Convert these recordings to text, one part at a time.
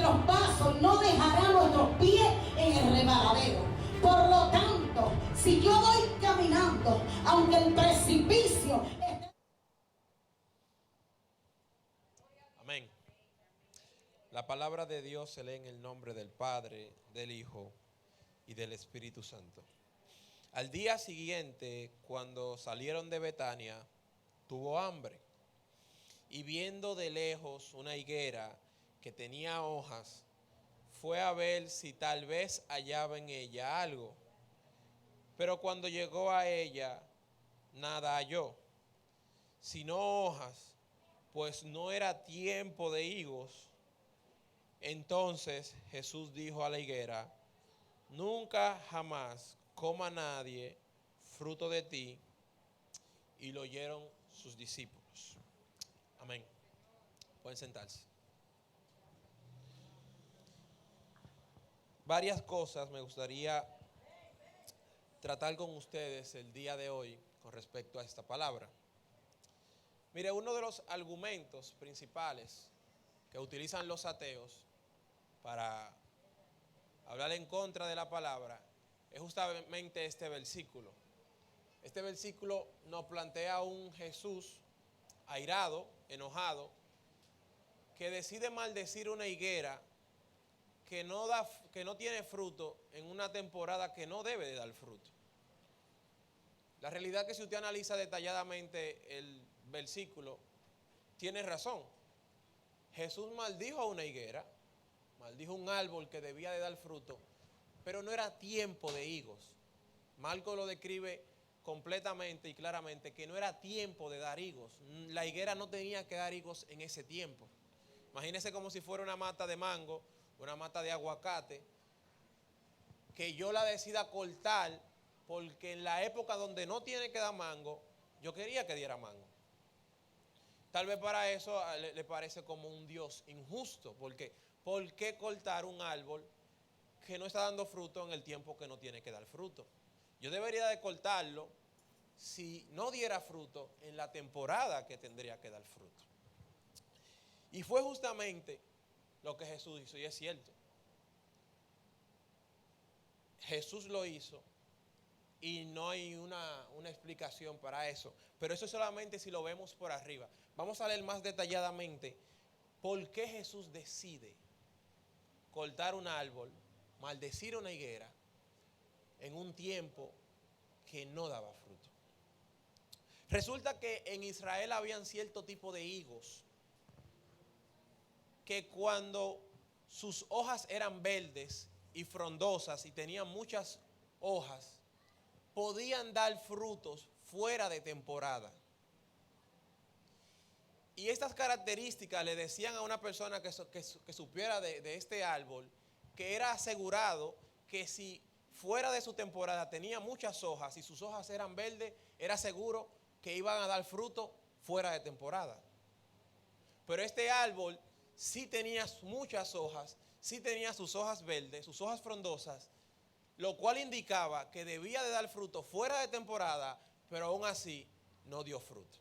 nuestros pasos, no dejará nuestros pies en el resbaladero. Por lo tanto, si yo voy caminando, aunque el precipicio esté... Amén. La palabra de Dios se lee en el nombre del Padre, del Hijo y del Espíritu Santo. Al día siguiente, cuando salieron de Betania, tuvo hambre. Y viendo de lejos una higuera que tenía hojas, fue a ver si tal vez hallaba en ella algo. Pero cuando llegó a ella, nada halló, sino hojas, pues no era tiempo de higos. Entonces Jesús dijo a la higuera: nunca jamás coma nadie fruto de ti. Y lo oyeron sus discípulos. Amén. Pueden sentarse. Varias cosas me gustaría tratar con ustedes el día de hoy con respecto a esta palabra. Mire, uno de los argumentos principales que utilizan los ateos para hablar en contra de la palabra es justamente este versículo. Este versículo nos plantea un Jesús airado, enojado, que decide maldecir una higuera que no tiene fruto en una temporada que no debe de dar fruto. La realidad es que si usted analiza detalladamente el versículo, tiene razón. Jesús maldijo a una higuera, maldijo un árbol que debía de dar fruto, pero no era tiempo de higos. Marcos lo describe completamente y claramente que no era tiempo de dar higos. La higuera no tenía que dar higos en ese tiempo. Imagínese como si fuera una mata de mango, una mata de aguacate, que yo la decida cortar porque en la época donde no tiene que dar mango, yo quería que diera mango. Tal vez para eso le parece como un Dios injusto, porque ¿por qué cortar un árbol que no está dando fruto en el tiempo que no tiene que dar fruto? Yo debería de cortarlo si no diera fruto en la temporada que tendría que dar fruto. Y fue justamente lo que Jesús hizo, y es cierto. Jesús lo hizo y no hay una explicación para eso. Pero eso solamente si lo vemos por arriba. Vamos a leer más detalladamente por qué Jesús decide cortar un árbol, maldecir una higuera en un tiempo que no daba fruto. Resulta que en Israel habían cierto tipo de higos que cuando sus hojas eran verdes y frondosas y tenían muchas hojas, podían dar frutos fuera de temporada. Y estas características le decían a una persona que supiera de este árbol que era asegurado que si fuera de su temporada tenía muchas hojas y sus hojas eran verdes, era seguro que iban a dar fruto fuera de temporada. Pero este árbol sí tenía muchas hojas, sí tenía sus hojas verdes, sus hojas frondosas, lo cual indicaba que debía de dar fruto fuera de temporada, pero aún así no dio fruto.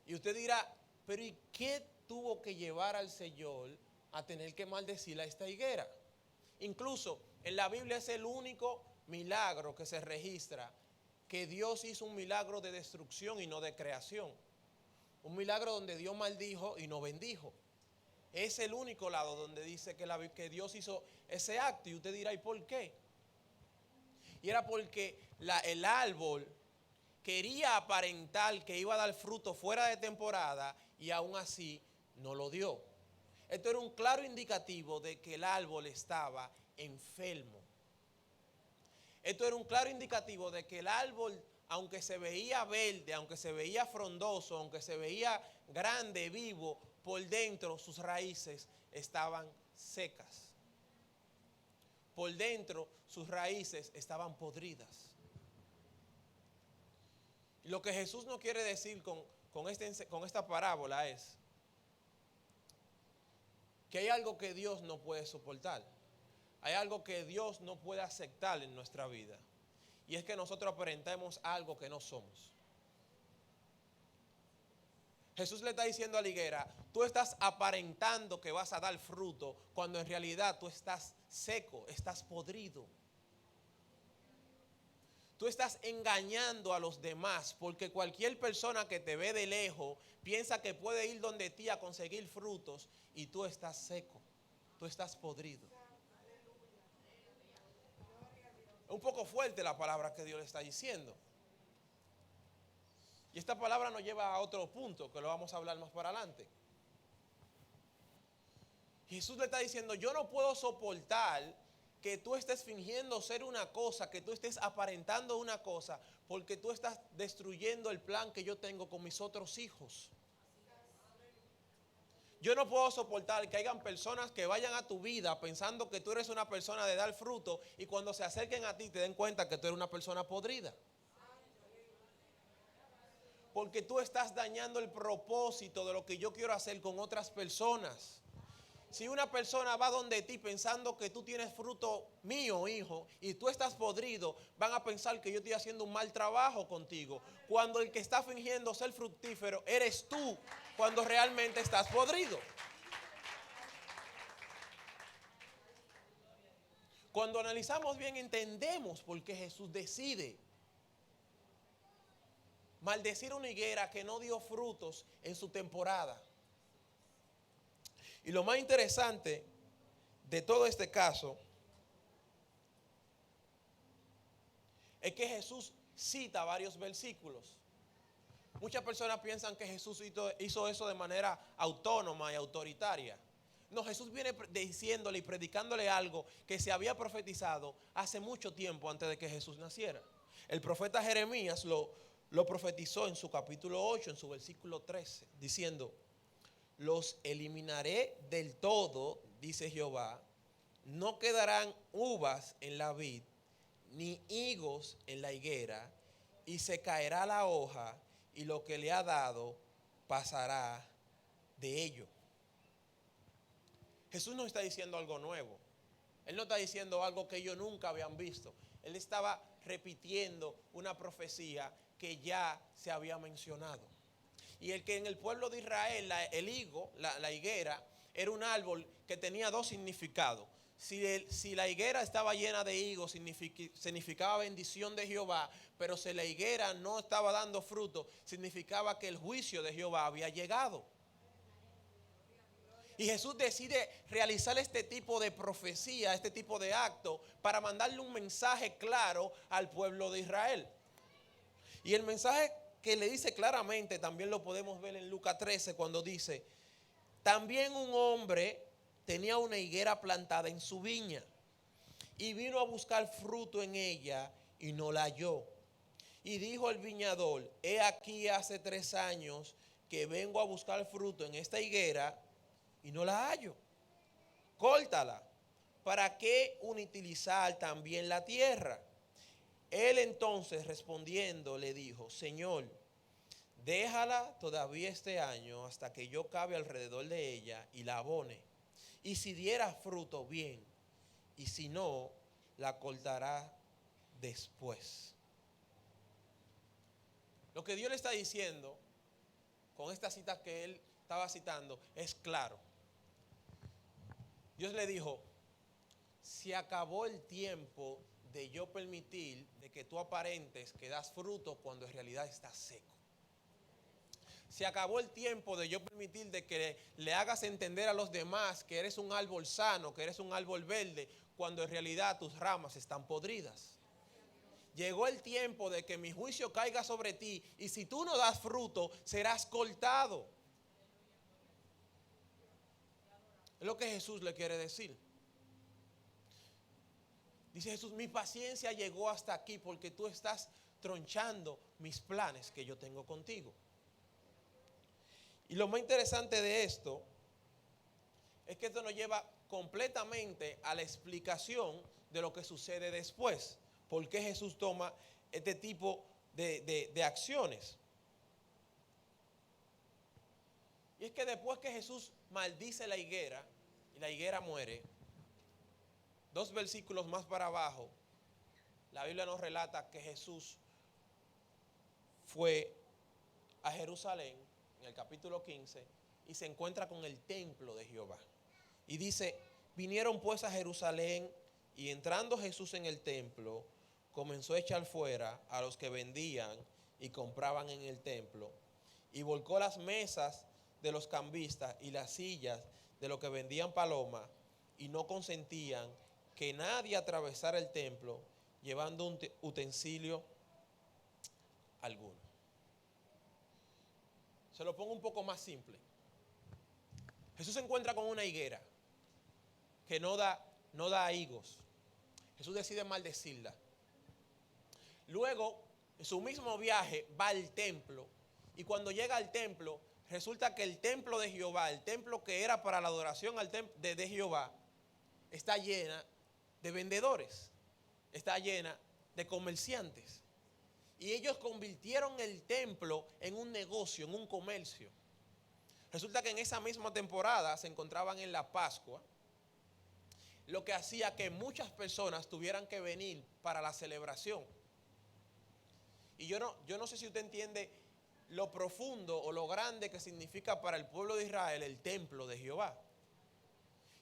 Y usted dirá, pero ¿y qué tuvo que llevar al Señor a tener que maldecir a esta higuera? Incluso en la Biblia es el único milagro que se registra que Dios hizo un milagro de destrucción y no de creación. Un milagro donde Dios maldijo y no bendijo. Es el único lado donde dice que Dios hizo ese acto. Y usted dirá, ¿y por qué? Y era porque el árbol quería aparentar que iba a dar fruto fuera de temporada y aún así no lo dio. Esto era un claro indicativo de que el árbol estaba enfermo. Esto era un claro indicativo de que el árbol, aunque se veía verde, aunque se veía frondoso, aunque se veía grande, vivo, por dentro sus raíces estaban secas. Por dentro sus raíces estaban podridas. Lo que Jesús nos quiere decir con esta parábola es que hay algo que Dios no puede soportar. Hay algo que Dios no puede aceptar en nuestra vida. Y es que nosotros aparentemos algo que no somos. Jesús le está diciendo a la higuera, tú estás aparentando que vas a dar fruto, cuando en realidad tú estás seco, estás podrido. Tú estás engañando a los demás, porque cualquier persona que te ve de lejos piensa que puede ir donde ti a conseguir frutos y tú estás seco, tú estás podrido. Es un poco fuerte la palabra que Dios le está diciendo. Y esta palabra nos lleva a otro punto que lo vamos a hablar más para adelante. Jesús le está diciendo, yo no puedo soportar que tú estés fingiendo ser una cosa, que tú estés aparentando una cosa, porque tú estás destruyendo el plan que yo tengo con mis otros hijos. Yo no puedo soportar que hayan personas que vayan a tu vida pensando que tú eres una persona de dar fruto y cuando se acerquen a ti te den cuenta que tú eres una persona podrida. Porque tú estás dañando el propósito de lo que yo quiero hacer con otras personas. Si una persona va donde ti pensando que tú tienes fruto mío, hijo, y tú estás podrido, van a pensar que yo estoy haciendo un mal trabajo contigo. Cuando el que está fingiendo ser fructífero eres tú, cuando realmente estás podrido. Cuando analizamos bien, entendemos por qué Jesús decide maldecir una higuera que no dio frutos en su temporada. Y lo más interesante de todo este caso es que Jesús cita varios versículos. Muchas personas piensan que Jesús hizo eso de manera autónoma y autoritaria. No, Jesús viene diciéndole y predicándole algo que se había profetizado hace mucho tiempo antes de que Jesús naciera. El profeta Jeremías lo profetizó en su capítulo 8, en su versículo 13, diciendo: los eliminaré del todo, dice Jehová, no quedarán uvas en la vid, ni higos en la higuera, y se caerá la hoja, y lo que le ha dado pasará de ello. Jesús no está diciendo algo nuevo. Él no está diciendo algo que ellos nunca habían visto. Él estaba repitiendo una profecía que ya se había mencionado. Y el que en el pueblo de Israel, el higo, la higuera, era un árbol que tenía dos significados. Si la higuera estaba llena de higos, significaba bendición de Jehová, pero si la higuera no estaba dando fruto, significaba que el juicio de Jehová había llegado. Y Jesús decide realizar este tipo de profecía, este tipo de acto, para mandarle un mensaje claro al pueblo de Israel. Y el mensaje que le dice claramente, también lo podemos ver en Lucas 13, cuando dice: también un hombre tenía una higuera plantada en su viña, y vino a buscar fruto en ella, y no la halló. Y dijo el viñador: he aquí hace 3 años que vengo a buscar fruto en esta higuera, y no la hallo. Córtala. ¿Para qué inutilizar también la tierra? Él entonces respondiendo le dijo: Señor, déjala todavía este año hasta que yo cabe alrededor de ella y la abone. Y si diera fruto, bien, y si no, la cortará después. Lo que Dios le está diciendo con esta cita que él estaba citando es claro. Dios le dijo: se acabó el tiempo de yo permitir de que tú aparentes que das fruto cuando en realidad estás seco. Se acabó el tiempo de yo permitir de que le hagas entender a los demás que eres un árbol sano, que eres un árbol verde, cuando en realidad tus ramas están podridas. Llegó el tiempo de que mi juicio caiga sobre ti, y si tú no das fruto, serás cortado. Es lo que Jesús le quiere decir. Dice Jesús: mi paciencia llegó hasta aquí porque tú estás tronchando mis planes que yo tengo contigo. Y lo más interesante de esto es que esto nos lleva completamente a la explicación de lo que sucede después. ¿Por qué Jesús toma este tipo de acciones? Y es que después que Jesús maldice la higuera y la higuera muere, 2 versículos más para abajo, la Biblia nos relata que Jesús fue a Jerusalén en el capítulo 15, y se encuentra con el templo de Jehová. Y dice, vinieron pues a Jerusalén, y entrando Jesús en el templo, comenzó a echar fuera a los que vendían y compraban en el templo, y volcó las mesas de los cambistas y las sillas de los que vendían palomas, y no consentían que nadie atravesara el templo llevando un utensilio alguno. Se lo pongo un poco más simple. Jesús se encuentra con una higuera que no da higos. Jesús decide maldecirla. Luego, en su mismo viaje, va al templo. Y cuando llega al templo, resulta que el templo de Jehová, el templo que era para la adoración de Jehová, está llena de vendedores, está llena de comerciantes. Y ellos convirtieron el templo en un negocio, en un comercio. Resulta que en esa misma temporada se encontraban en la Pascua, lo que hacía que muchas personas tuvieran que venir para la celebración. Y yo no sé si usted entiende lo profundo o lo grande que significa para el pueblo de Israel el templo de Jehová.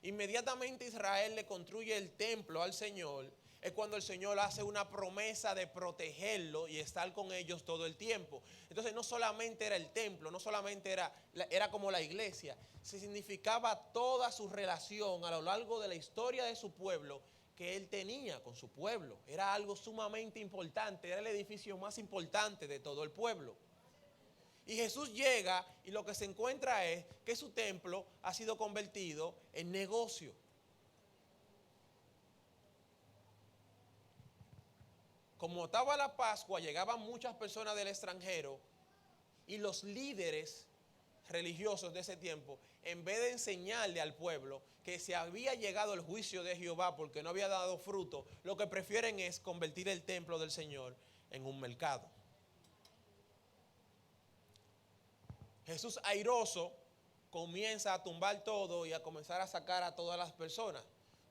Inmediatamente Israel le construye el templo al Señor, es cuando el Señor hace una promesa de protegerlo y estar con ellos todo el tiempo. Entonces no solamente era el templo, no solamente era como la iglesia, se significaba toda su relación a lo largo de la historia de su pueblo que él tenía con su pueblo. Era algo sumamente importante, era el edificio más importante de todo el pueblo. Y Jesús llega y lo que se encuentra es que su templo ha sido convertido en negocio. Como estaba la Pascua, llegaban muchas personas del extranjero y los líderes religiosos de ese tiempo, en vez de enseñarle al pueblo que se había llegado el juicio de Jehová porque no había dado fruto, lo que prefieren es convertir el templo del Señor en un mercado. Jesús airoso comienza a tumbar todo y a comenzar a sacar a todas las personas.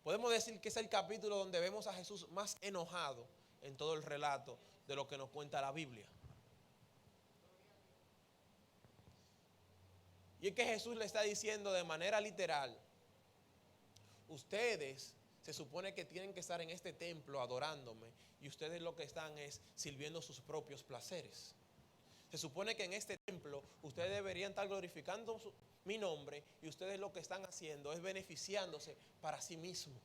Podemos decir que es el capítulo donde vemos a Jesús más enojado en todo el relato de lo que nos cuenta la Biblia. Y es que Jesús le está diciendo de manera literal, ustedes se supone que tienen que estar en este templo adorándome y ustedes lo que están es sirviendo sus propios placeres. Se supone que en este templo ustedes deberían estar glorificando mi nombre y ustedes lo que están haciendo es beneficiándose para sí mismos.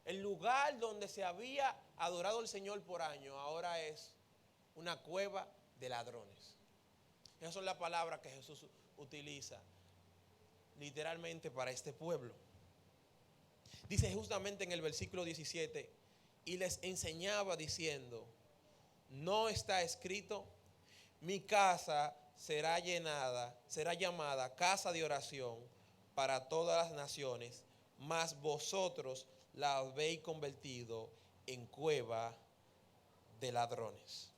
El lugar donde se había adorado al Señor por años ahora es una cueva de ladrones. Esas son las palabras que Jesús utiliza literalmente para este pueblo. Dice justamente en el versículo 17, y les enseñaba diciendo, ¿no está escrito? Mi casa será llamada casa de oración para todas las naciones, mas vosotros la habéis convertido en cueva de ladrones.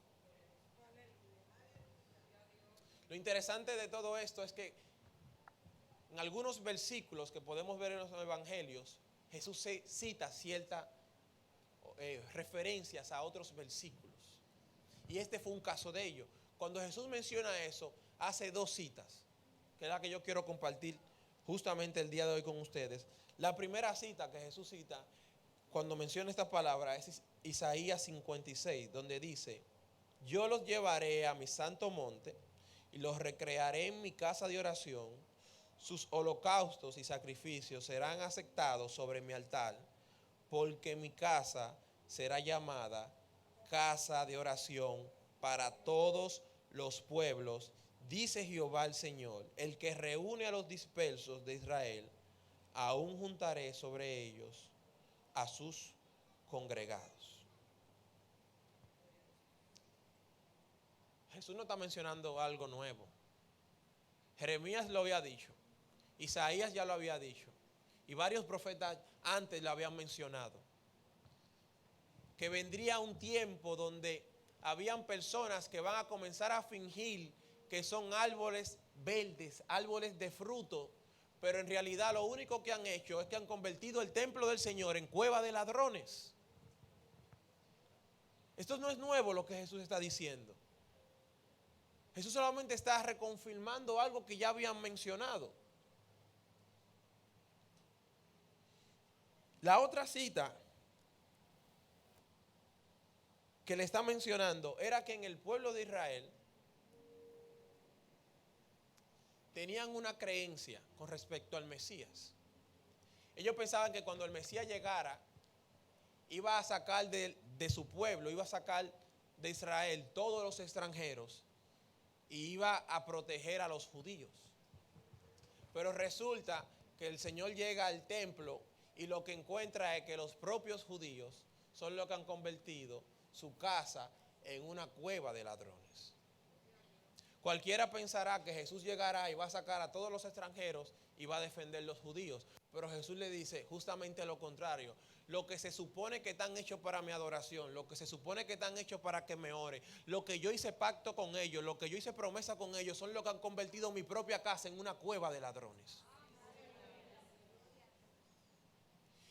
Lo interesante de todo esto es que en algunos versículos que podemos ver en los evangelios, Jesús cita ciertas referencias a otros versículos. Y este fue un caso de ello. Cuando Jesús menciona eso, hace dos citas, que es la que yo quiero compartir justamente el día de hoy con ustedes. La primera cita que Jesús cita cuando menciona esta palabra es Isaías 56, donde dice, yo los llevaré a mi santo monte y los recrearé en mi casa de oración. Sus holocaustos y sacrificios serán aceptados sobre mi altar, porque mi casa será llamada casa de oración para todos los pueblos, dice Jehová el Señor, el que reúne a los dispersos de Israel, aún juntaré sobre ellos a sus congregados. Jesús no está mencionando algo nuevo. Jeremías lo había dicho, Isaías ya lo había dicho, y varios profetas antes lo habían mencionado. Que vendría un tiempo donde habían personas que van a comenzar a fingir que son árboles verdes, árboles de fruto, pero en realidad lo único que han hecho es que han convertido el templo del Señor en cueva de ladrones. Esto no es nuevo lo que Jesús está diciendo. Jesús solamente está reconfirmando algo que ya habían mencionado. La otra cita que le está mencionando era que en el pueblo de Israel tenían una creencia con respecto al Mesías. Ellos pensaban que cuando el Mesías llegara, iba a sacar de su pueblo, iba a sacar de Israel todos los extranjeros y iba a proteger a los judíos. Pero resulta que el Señor llega al templo y lo que encuentra es que los propios judíos son los que han convertido su casa en una cueva de ladrones. Cualquiera pensará que Jesús llegará y va a sacar a todos los extranjeros y va a defender a los judíos. Pero Jesús le dice justamente lo contrario. Lo que se supone que están hechos para mi adoración, lo que se supone que están hechos para que me ore, lo que yo hice pacto con ellos, lo que yo hice promesa con ellos, son los que han convertido mi propia casa en una cueva de ladrones.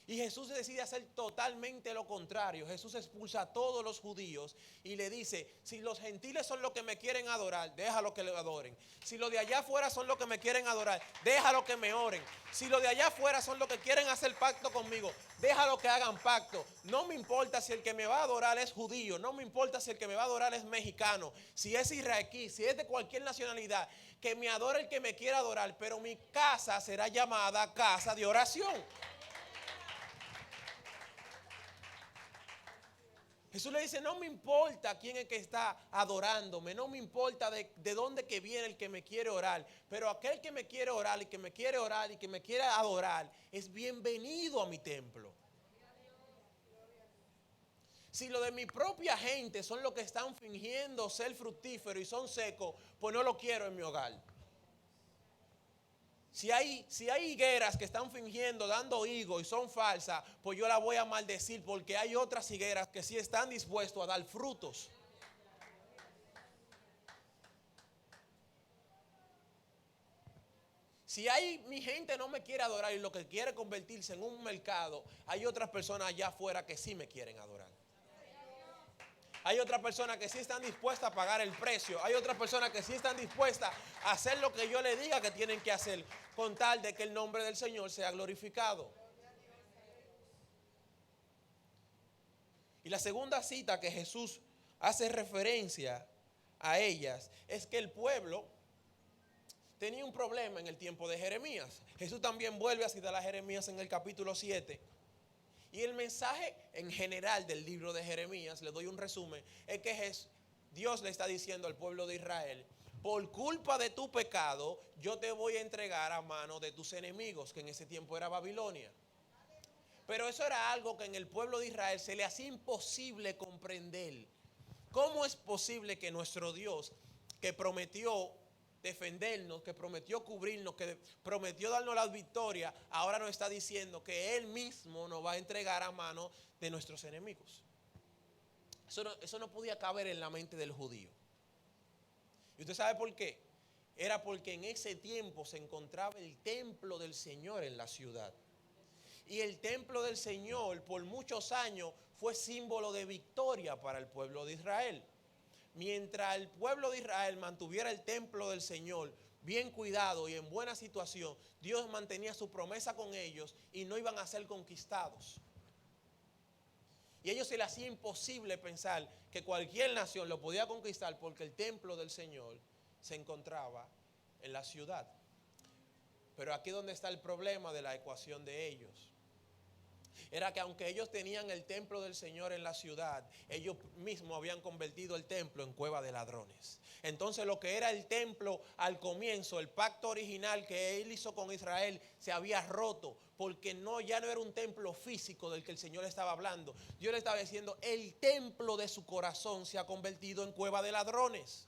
Y Jesús decide hacer totalmente lo contrario. Jesús expulsa a todos los judíos y le dice, si los gentiles son los que me quieren adorar, déjalo que le adoren. Si los de allá afuera son los que me quieren adorar, déjalo que me oren. Si los de allá afuera son los que quieren hacer pacto conmigo, déjalo que hagan pacto. No me importa si el que me va a adorar es judío, no me importa si el que me va a adorar es mexicano, si es israelí, si es de cualquier nacionalidad, que me adore el que me quiera adorar, pero mi casa será llamada casa de oración. Jesús le dice, no me importa quién es que está adorándome, no me importa de dónde que viene el que me quiere orar, pero aquel que me quiere orar y que me quiere orar y que me quiere adorar es bienvenido a mi templo. Si lo de mi propia gente son los que están fingiendo ser fructíferos y son secos, pues no lo quiero en mi hogar. Si hay higueras que están fingiendo, dando higo y son falsas, pues yo la voy a maldecir porque hay otras higueras que sí están dispuestas a dar frutos. Si mi gente no me quiere adorar y lo que quiere convertirse en un mercado, hay otras personas allá afuera que sí me quieren adorar. Hay otras personas que sí están dispuestas a pagar el precio. Hay otras personas que sí están dispuestas a hacer lo que yo les diga que tienen que hacer, con tal de que el nombre del Señor sea glorificado. Y la segunda cita que Jesús hace referencia a ellas es que el pueblo tenía un problema en el tiempo de Jeremías. Jesús también vuelve a citar a Jeremías en el capítulo 7. Y el mensaje en general del libro de Jeremías, le doy un resumen, es que Dios le está diciendo al pueblo de Israel, por culpa de tu pecado, yo te voy a entregar a mano de tus enemigos, que en ese tiempo era Babilonia. Pero eso era algo que en el pueblo de Israel se le hacía imposible comprender. ¿Cómo es posible que nuestro Dios, que prometió defendernos, que prometió cubrirnos, que prometió darnos la victoria, ahora nos está diciendo que Él mismo nos va a entregar a mano de nuestros enemigos? Eso no podía caber en la mente del judío. ¿Y usted sabe por qué? Era porque en ese tiempo se encontraba el templo del Señor en la ciudad. Y el templo del Señor por muchos años fue símbolo de victoria para el pueblo de Israel. Mientras el pueblo de Israel mantuviera el templo del Señor bien cuidado y en buena situación, Dios mantenía su promesa con ellos y no iban a ser conquistados. Y a ellos se les hacía imposible pensar que cualquier nación lo podía conquistar porque el templo del Señor se encontraba en la ciudad. Pero aquí es donde está el problema de la ecuación de ellos. Era que aunque ellos tenían el templo del Señor en la ciudad, ellos mismos habían convertido el templo en cueva de ladrones. Entonces lo que era el templo al comienzo, el pacto original que Él hizo con Israel, se había roto, porque ya no era un templo físico del que el Señor estaba hablando. Dios le estaba diciendo, el templo de su corazón se ha convertido en cueva de ladrones.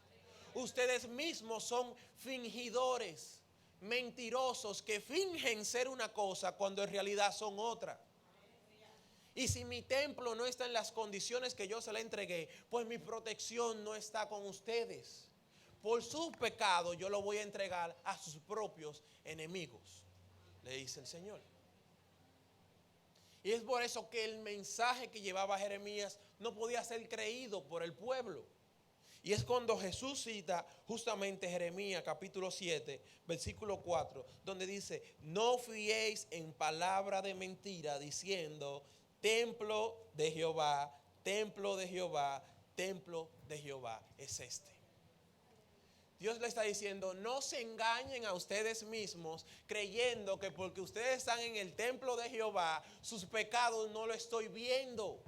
Ustedes mismos son fingidores, mentirosos, que fingen ser una cosa cuando en realidad son otra. Y si mi templo no está en las condiciones que yo se le entregué, pues mi protección no está con ustedes. Por su pecado yo lo voy a entregar a sus propios enemigos, le dice el Señor. Y es por eso que el mensaje que llevaba Jeremías no podía ser creído por el pueblo. Y es cuando Jesús cita justamente Jeremías capítulo 7, versículo 4, donde dice, no fiéis en palabra de mentira, diciendo, templo de Jehová, templo de Jehová, templo de Jehová es este. Dios le está diciendo, no se engañen a ustedes mismos creyendo que porque ustedes están en el templo de Jehová, sus pecados no lo estoy viendo.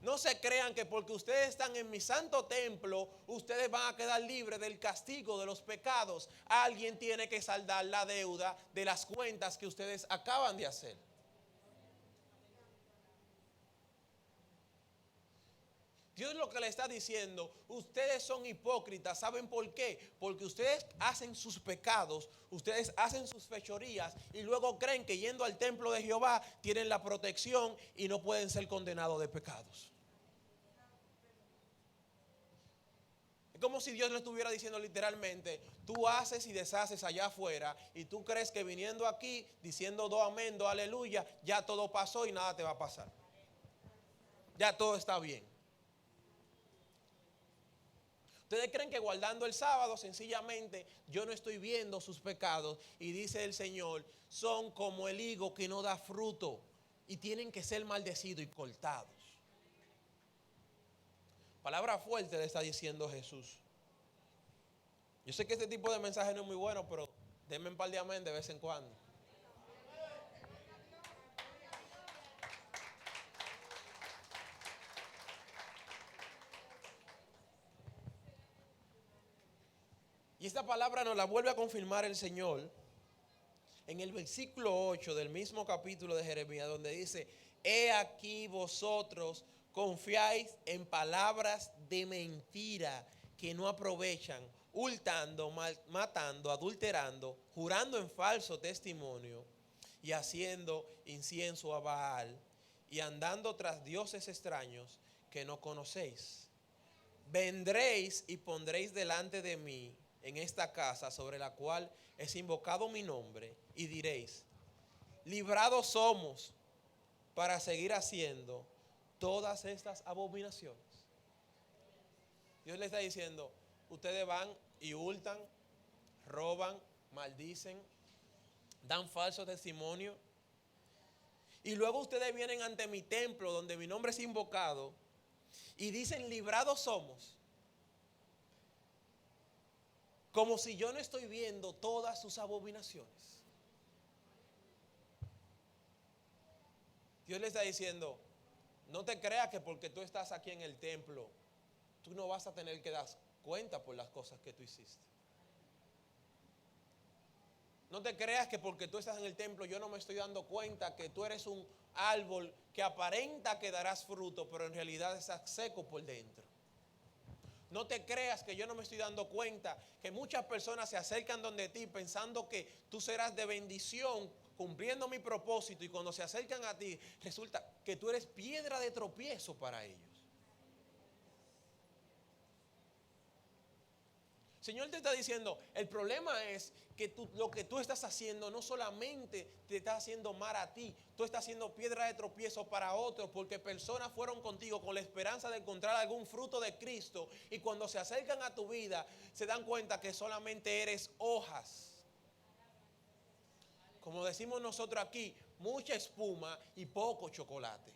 No se crean que porque ustedes están en mi santo templo, ustedes van a quedar libres del castigo de los pecados. Alguien tiene que saldar la deuda de las cuentas que ustedes acaban de hacer. Dios lo que le está diciendo, ustedes son hipócritas, ¿saben por qué? Porque ustedes hacen sus pecados, ustedes hacen sus fechorías y luego creen que yendo al templo de Jehová tienen la protección y no pueden ser condenados de pecados. Es como si Dios le estuviera diciendo literalmente, tú haces y deshaces allá afuera y tú crees que viniendo aquí, diciendo do amén, do aleluya, ya todo pasó y nada te va a pasar. Ya todo está bien. Ustedes creen que guardando el sábado, sencillamente, yo no estoy viendo sus pecados y dice el Señor, son como el higo que no da fruto y tienen que ser maldecidos y cortados. Palabra fuerte le está diciendo Jesús. Yo sé que este tipo de mensaje no es muy bueno, pero denme un par de amén de vez en cuando. Y esta palabra nos la vuelve a confirmar el Señor en el versículo 8 del mismo capítulo de Jeremías, donde dice, he aquí vosotros confiáis en palabras de mentira que no aprovechan, hurtando, matando, adulterando, jurando en falso testimonio y haciendo incienso a Baal y andando tras dioses extraños que no conocéis. Vendréis y pondréis delante de mí en esta casa sobre la cual es invocado mi nombre y diréis, librados somos para seguir haciendo todas estas abominaciones. Dios le está diciendo, ustedes van y hurtan, roban, maldicen, dan falso testimonio. Y luego ustedes vienen ante mi templo donde mi nombre es invocado y dicen, librados somos. Como si yo no estoy viendo todas sus abominaciones. Dios le está diciendo, no te creas que porque tú estás aquí en el templo, tú no vas a tener que dar cuenta por las cosas que tú hiciste. No te creas que porque tú estás en el templo yo no me estoy dando cuenta que tú eres un árbol que aparenta que darás fruto, pero en realidad estás seco por dentro. No te creas que yo no me estoy dando cuenta que muchas personas se acercan donde ti pensando que tú serás de bendición, cumpliendo mi propósito, y cuando se acercan a ti resulta que tú eres piedra de tropiezo para ellos. El Señor te está diciendo, el problema es que lo que tú estás haciendo no solamente te está haciendo mal a ti, tú estás haciendo piedra de tropiezo para otros, porque personas fueron contigo con la esperanza de encontrar algún fruto de Cristo y cuando se acercan a tu vida se dan cuenta que solamente eres hojas. Como decimos nosotros aquí, mucha espuma y poco chocolate.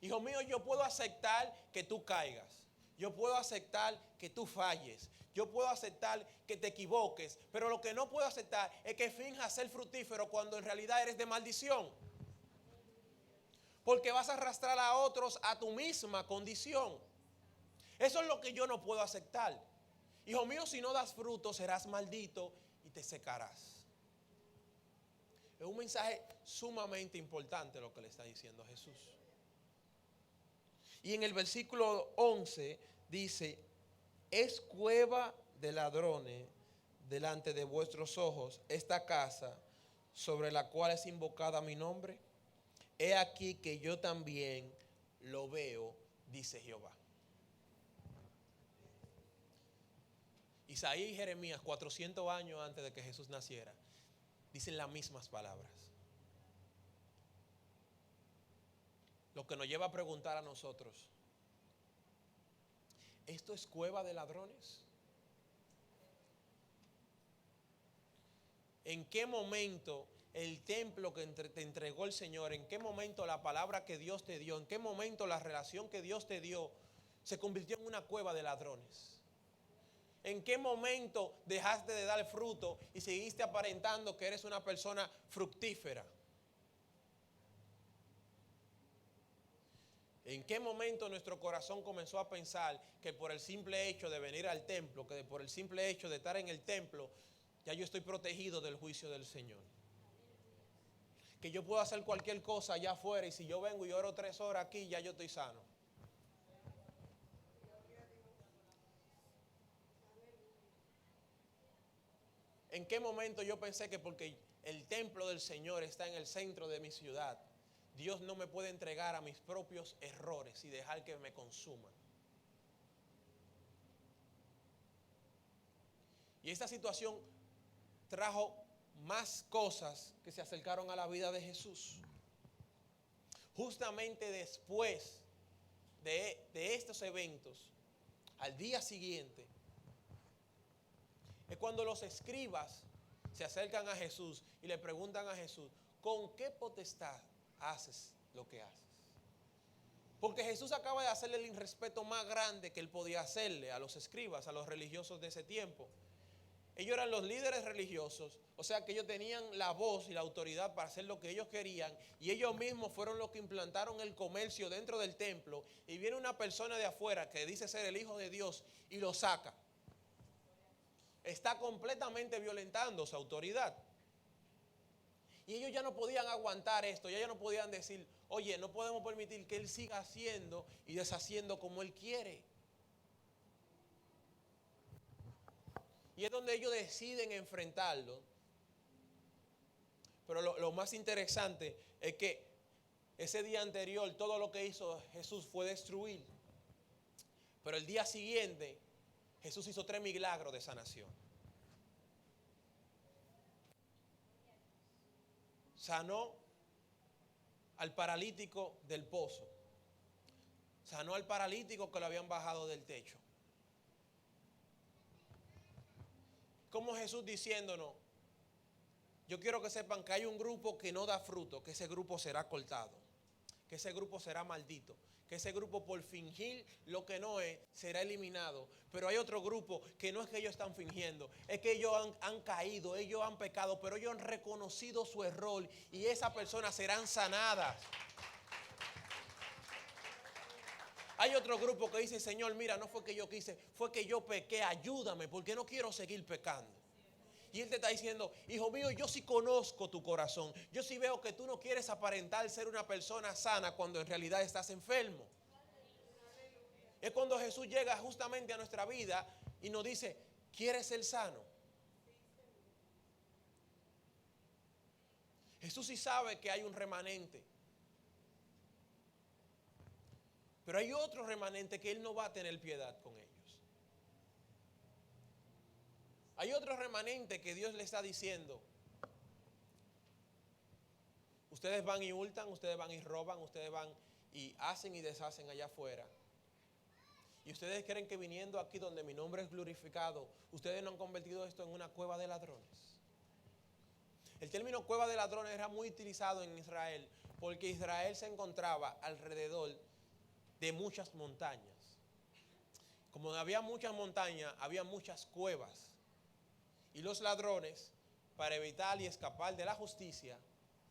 Hijo mío, yo puedo aceptar que tú caigas. Yo puedo aceptar que tú falles. Yo puedo aceptar que te equivoques. Pero lo que no puedo aceptar es que finjas ser fructífero cuando en realidad eres de maldición. Porque vas a arrastrar a otros a tu misma condición. Eso es lo que yo no puedo aceptar. Hijo mío, si no das fruto, serás maldito y te secarás. Es un mensaje sumamente importante lo que le está diciendo Jesús. Y en el versículo 11 dice, es cueva de ladrones delante de vuestros ojos esta casa sobre la cual es invocada mi nombre. He aquí que yo también lo veo, dice Jehová. Isaías y Jeremías, 400 años antes de que Jesús naciera, dicen las mismas palabras. Lo que nos lleva a preguntar a nosotros, ¿esto es cueva de ladrones? ¿En qué momento el templo que te entregó el Señor, en qué momento la palabra que Dios te dio, en qué momento la relación que Dios te dio se convirtió en una cueva de ladrones? ¿En qué momento dejaste de dar fruto y seguiste aparentando que eres una persona fructífera? ¿En qué momento nuestro corazón comenzó a pensar que por el simple hecho de venir al templo, que por el simple hecho de estar en el templo, ya yo estoy protegido del juicio del Señor? Que yo puedo hacer cualquier cosa allá afuera y si yo vengo y oro 3 horas aquí, ya yo estoy sano. ¿En qué momento yo pensé que porque el templo del Señor está en el centro de mi ciudad, Dios no me puede entregar a mis propios errores y dejar que me consuman? Y esta situación trajo más cosas que se acercaron a la vida de Jesús. Justamente después de estos eventos, al día siguiente, es cuando los escribas se acercan a Jesús y le preguntan a Jesús, ¿con qué potestad haces lo que haces? Porque Jesús acaba de hacerle el irrespeto más grande que él podía hacerle a los escribas, a los religiosos de ese tiempo. Ellos eran los líderes religiosos, o sea que ellos tenían la voz y la autoridad para hacer lo que ellos querían, y ellos mismos fueron los que implantaron el comercio dentro del templo, y viene una persona de afuera que dice ser el Hijo de Dios y lo saca. Está completamente violentando su autoridad. Y ellos ya no podían aguantar esto, ya ellos no podían decir, oye, no podemos permitir que él siga haciendo y deshaciendo como él quiere. Y es donde ellos deciden enfrentarlo. Pero lo más interesante es que ese día anterior todo lo que hizo Jesús fue destruir. Pero el día siguiente Jesús hizo 3 milagros de sanación. Sanó al paralítico del pozo. Sanó al paralítico que lo habían bajado del techo. Como Jesús diciéndonos, yo quiero que sepan que hay un grupo que no da fruto, que ese grupo será cortado, que ese grupo será maldito, que ese grupo por fingir lo que no es, será eliminado. Pero hay otro grupo que no es que ellos están fingiendo, es que ellos han caído, ellos han pecado, pero ellos han reconocido su error y esas personas serán sanadas. Hay otro grupo que dice, Señor, mira, no fue que yo quise, fue que yo pequé, ayúdame, porque no quiero seguir pecando. Y Él te está diciendo, hijo mío, yo sí conozco tu corazón. Yo sí veo que tú no quieres aparentar ser una persona sana cuando en realidad estás enfermo. Es cuando Jesús llega justamente a nuestra vida y nos dice, ¿quieres ser sano? Jesús sí sabe que hay un remanente. Pero hay otro remanente que Él no va a tener piedad con ellos. Hay otro remanente que Dios le está diciendo, ustedes van y hurtan, ustedes van y roban, ustedes van y hacen y deshacen allá afuera. Y ustedes creen que viniendo aquí donde mi nombre es glorificado, ustedes no han convertido esto en una cueva de ladrones. El término cueva de ladrones era muy utilizado en Israel porque Israel se encontraba alrededor de muchas montañas. Como había muchas montañas, había muchas cuevas. Y los ladrones, para evitar y escapar de la justicia,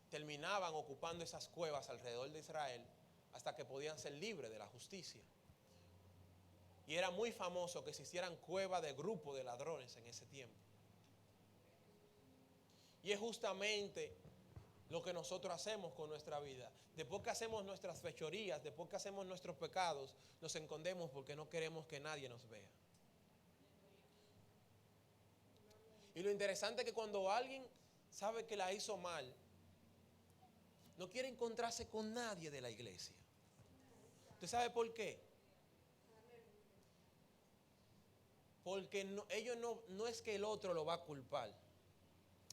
terminaban ocupando esas cuevas alrededor de Israel hasta que podían ser libres de la justicia. Y era muy famoso que se hicieran cuevas de grupo de ladrones en ese tiempo. Y es justamente lo que nosotros hacemos con nuestra vida. Después que hacemos nuestras fechorías, después que hacemos nuestros pecados, nos escondemos porque no queremos que nadie nos vea. Y lo interesante es que cuando alguien sabe que la hizo mal, no quiere encontrarse con nadie de la iglesia. ¿Usted sabe por qué? Porque ellos no es que el otro lo va a culpar.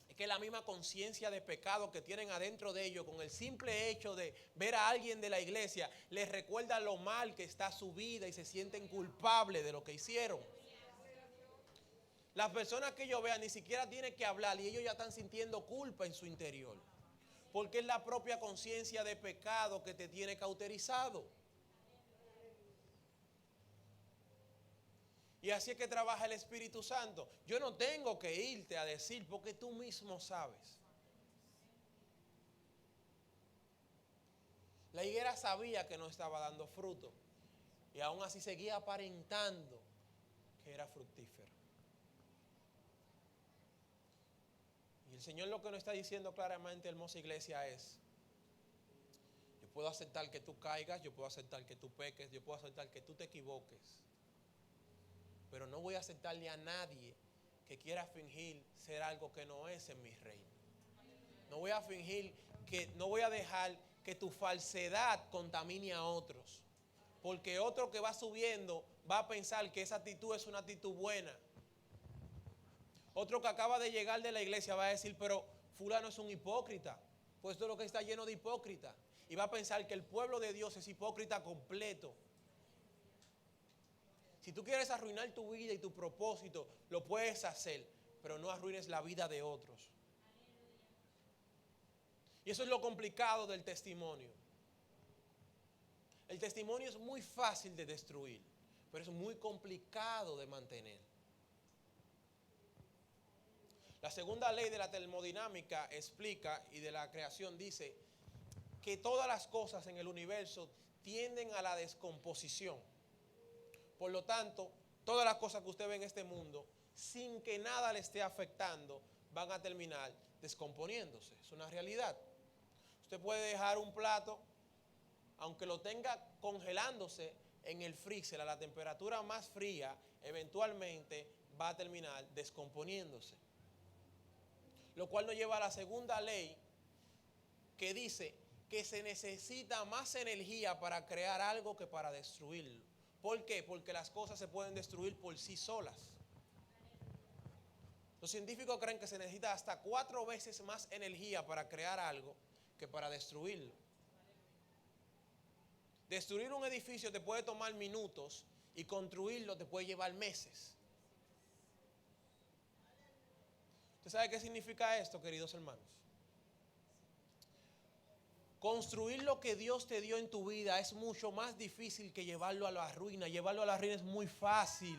Es que la misma conciencia de pecado que tienen adentro de ellos, con el simple hecho de ver a alguien de la iglesia, les recuerda lo mal que está su vida y se sienten culpables de lo que hicieron. Las personas que ellos vean ni siquiera tienen que hablar y ellos ya están sintiendo culpa en su interior. Porque es la propia conciencia de pecado que te tiene cauterizado. Y así es que trabaja el Espíritu Santo. Yo no tengo que irte a decir porque tú mismo sabes. La higuera sabía que no estaba dando fruto y aún así seguía aparentando que era fructífera. Y el Señor lo que nos está diciendo claramente, hermosa iglesia, es: yo puedo aceptar que tú caigas, yo puedo aceptar que tú peques, yo puedo aceptar que tú te equivoques, pero no voy a aceptarle a nadie que quiera fingir ser algo que no es en mi reino. No voy a fingir no voy a dejar que tu falsedad contamine a otros. Porque otro que va subiendo va a pensar que esa actitud es una actitud buena. Otro que acaba de llegar de la iglesia va a decir, pero fulano es un hipócrita. Pues esto es lo que está lleno de hipócritas. Y va a pensar que el pueblo de Dios es hipócrita completo. Si tú quieres arruinar tu vida y tu propósito, lo puedes hacer, pero no arruines la vida de otros. Y eso es lo complicado del testimonio. El testimonio es muy fácil de destruir, pero es muy complicado de mantener. La segunda ley de la termodinámica explica, y de la creación dice, que todas las cosas en el universo tienden a la descomposición. Por lo tanto, todas las cosas que usted ve en este mundo, sin que nada le esté afectando, van a terminar descomponiéndose. Es una realidad. Usted puede dejar un plato, aunque lo tenga congelándose en el freezer a la temperatura más fría, eventualmente va a terminar descomponiéndose. Lo cual nos lleva a la segunda ley, que dice que se necesita más energía para crear algo que para destruirlo. ¿Por qué? Porque las cosas se pueden destruir por sí solas. Los científicos creen que se necesita hasta 4 veces más energía para crear algo que para destruirlo. Destruir un edificio te puede tomar minutos y construirlo te puede llevar meses. ¿Usted sabe qué significa esto, queridos hermanos? Construir lo que Dios te dio en tu vida es mucho más difícil que llevarlo a la ruina. Llevarlo a la ruina es muy fácil.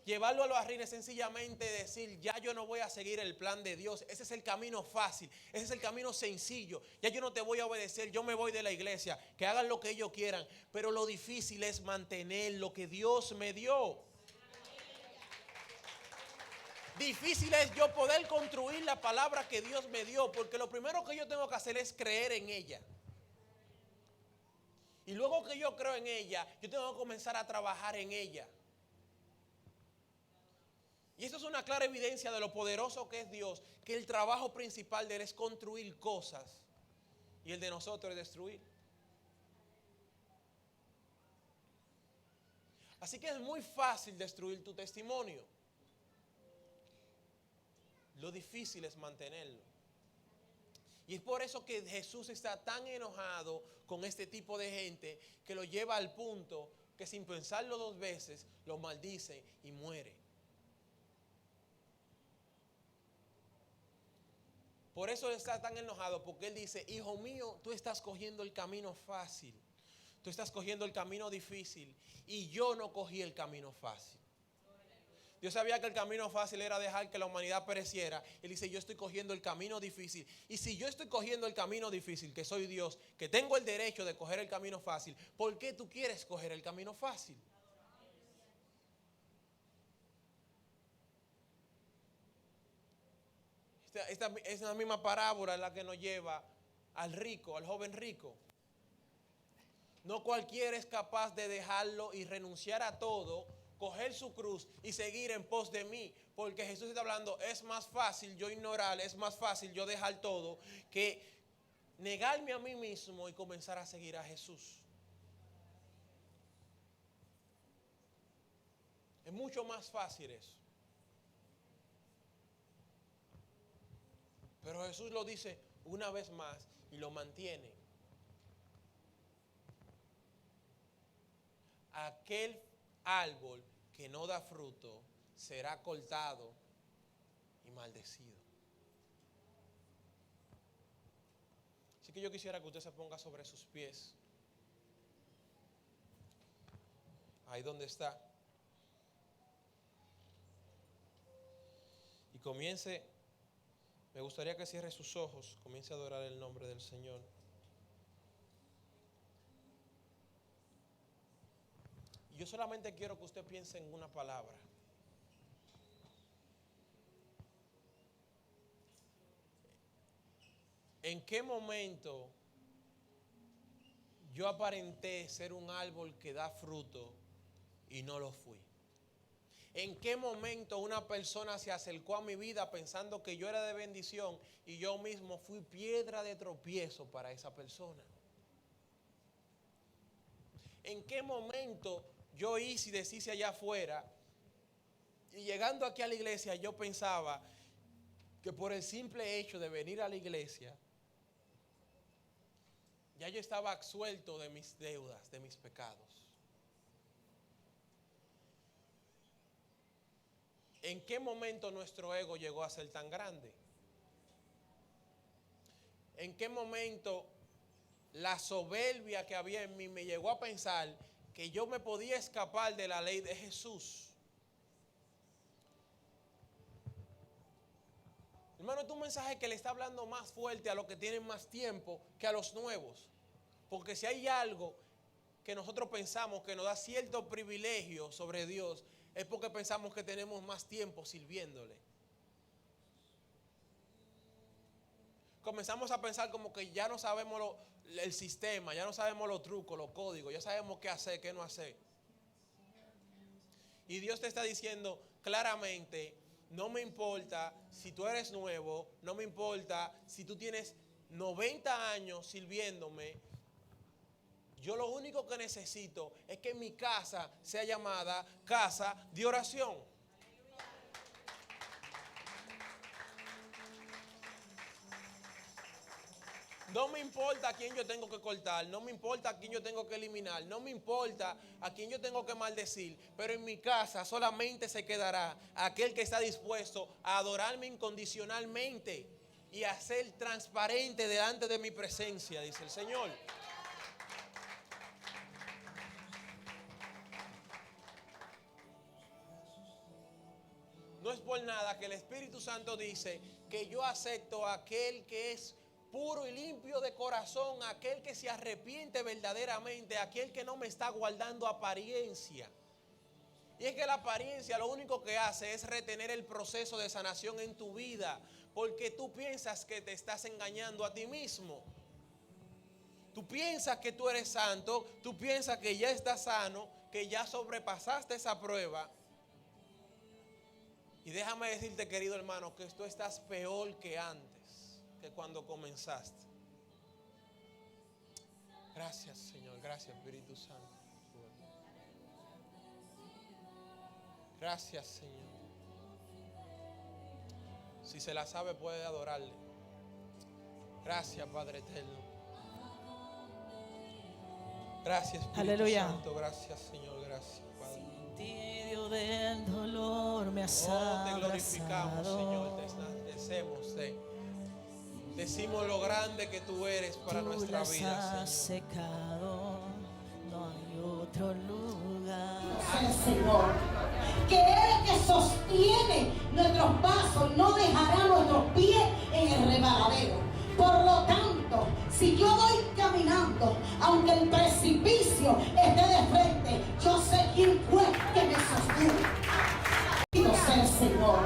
Llevarlo a la ruina es sencillamente decir, ya yo no voy a seguir el plan de Dios. Ese es el camino fácil, ese es el camino sencillo. Ya yo no te voy a obedecer, yo me voy de la iglesia, que hagan lo que ellos quieran. Pero lo difícil es mantener lo que Dios me dio. Difícil es yo poder construir la palabra que Dios me dio, porque lo primero que yo tengo que hacer es creer en ella. Y luego que yo creo en ella, yo tengo que comenzar a trabajar en ella. Y esto es una clara evidencia de lo poderoso que es Dios, que el trabajo principal de Él es construir cosas y el de nosotros es destruir. Así que es muy fácil destruir tu testimonio. Lo difícil es mantenerlo. Y es por eso que Jesús está tan enojado con este tipo de gente que lo lleva al punto que sin pensarlo 2 veces lo maldice y muere. Por eso está tan enojado, porque Él dice, hijo mío, tú estás cogiendo el camino fácil. Tú estás cogiendo el camino difícil y yo no cogí el camino fácil. Dios sabía que el camino fácil era dejar que la humanidad pereciera. Él dice, yo estoy cogiendo el camino difícil. Y si yo estoy cogiendo el camino difícil, que soy Dios, que tengo el derecho de coger el camino fácil, ¿por qué tú quieres coger el camino fácil? Esta es la misma parábola en la que nos lleva al rico, al joven rico. No cualquiera es capaz de dejarlo y renunciar a todo, coger su cruz y seguir en pos de mí. Porque Jesús está hablando, es más fácil yo ignorar, es más fácil yo dejar todo que negarme a mí mismo y comenzar a seguir a Jesús. Es mucho más fácil eso. Pero Jesús lo dice una vez más y lo mantiene. Aquel árbol que no da fruto será cortado y maldecido. Así que yo quisiera que usted se ponga sobre sus pies. Ahí donde está. Y comience, me gustaría que cierre sus ojos, comience a adorar el nombre del Señor. Y yo solamente quiero que usted piense en una palabra. ¿En qué momento yo aparenté ser un árbol que da fruto y no lo fui? ¿En qué momento una persona se acercó a mi vida pensando que yo era de bendición y yo mismo fui piedra de tropiezo para esa persona? ¿En qué momento yo hice y deshice allá afuera y llegando aquí a la iglesia yo pensaba que por el simple hecho de venir a la iglesia ya yo estaba absuelto de mis deudas, de mis pecados? ¿En qué momento nuestro ego llegó a ser tan grande? ¿En qué momento la soberbia que había en mí me llegó a pensar que yo me podía escapar de la ley de Jesús? Hermano, este es un mensaje que le está hablando más fuerte a los que tienen más tiempo que a los nuevos. Porque si hay algo que nosotros pensamos que nos da cierto privilegio sobre Dios, es porque pensamos que tenemos más tiempo sirviéndole. Comenzamos a pensar como que ya no sabemos el sistema, ya no sabemos los trucos, los códigos, ya sabemos qué hacer, qué no hacer. Y Dios te está diciendo claramente, no me importa si tú eres nuevo, no me importa si tú tienes 90 años sirviéndome. Yo lo único que necesito es que mi casa sea llamada casa de oración. No me importa a quién yo tengo que cortar, no me importa a quién yo tengo que eliminar, no me importa a quién yo tengo que maldecir, pero en mi casa solamente se quedará aquel que está dispuesto a adorarme incondicionalmente y a ser transparente delante de mi presencia, dice el Señor. No es por nada que el Espíritu Santo dice que yo acepto a aquel que es puro y limpio de corazón, aquel que se arrepiente verdaderamente, aquel que no me está guardando apariencia. Y es que la apariencia lo único que hace es retener el proceso de sanación en tu vida, porque tú piensas que te estás engañando a ti mismo. Tú piensas que tú eres santo, tú piensas que ya estás sano, que ya sobrepasaste esa prueba. Y déjame decirte, querido hermano, que tú estás peor que antes, que cuando comenzaste. Gracias, Señor. Gracias, Espíritu Santo. Gracias, Señor. Si se la sabe, puede adorarle. Gracias, Padre eterno. Gracias, Espíritu Aleluya. Santo. Gracias, Señor. Gracias, Padre. Medio del dolor me has Te glorificamos, Señor, abrazado. te enaltecemos, decimos lo grande que tú eres para Tú nuestra las vida, has Señor. secado, no hay otro lugar. Al Señor, que Él que sostiene nuestros pasos no dejará nuestros pies en el resbaladero. Por lo tanto, si yo voy caminando, aunque el precipicio esté de frente, yo sé quién fue que me sostuvo. Bendito sea el Señor,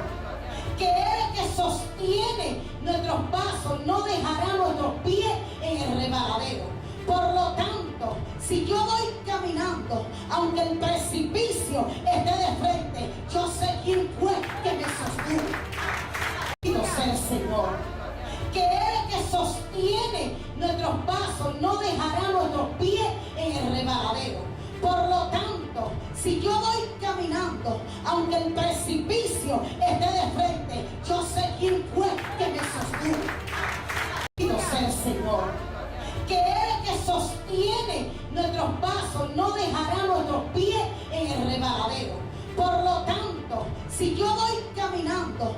que Él que sostiene nuestros pasos no dejará nuestros pies en el resbaladero. Por lo tanto, si yo voy caminando, aunque el precipicio esté de frente, yo sé quién fue que me sostuvo. Bendito sea el Señor, que Él que sostiene nuestros pasos no dejará nuestros pies en el resbaladero. Por lo tanto, si yo voy caminando, caminando, aunque el precipicio esté de frente, yo sé quién fue que me sostuvo. Bendito sea el Señor, que Él es el que sostiene nuestros pasos, no dejará nuestros pies en el resbaladero. Por lo tanto, si yo voy caminando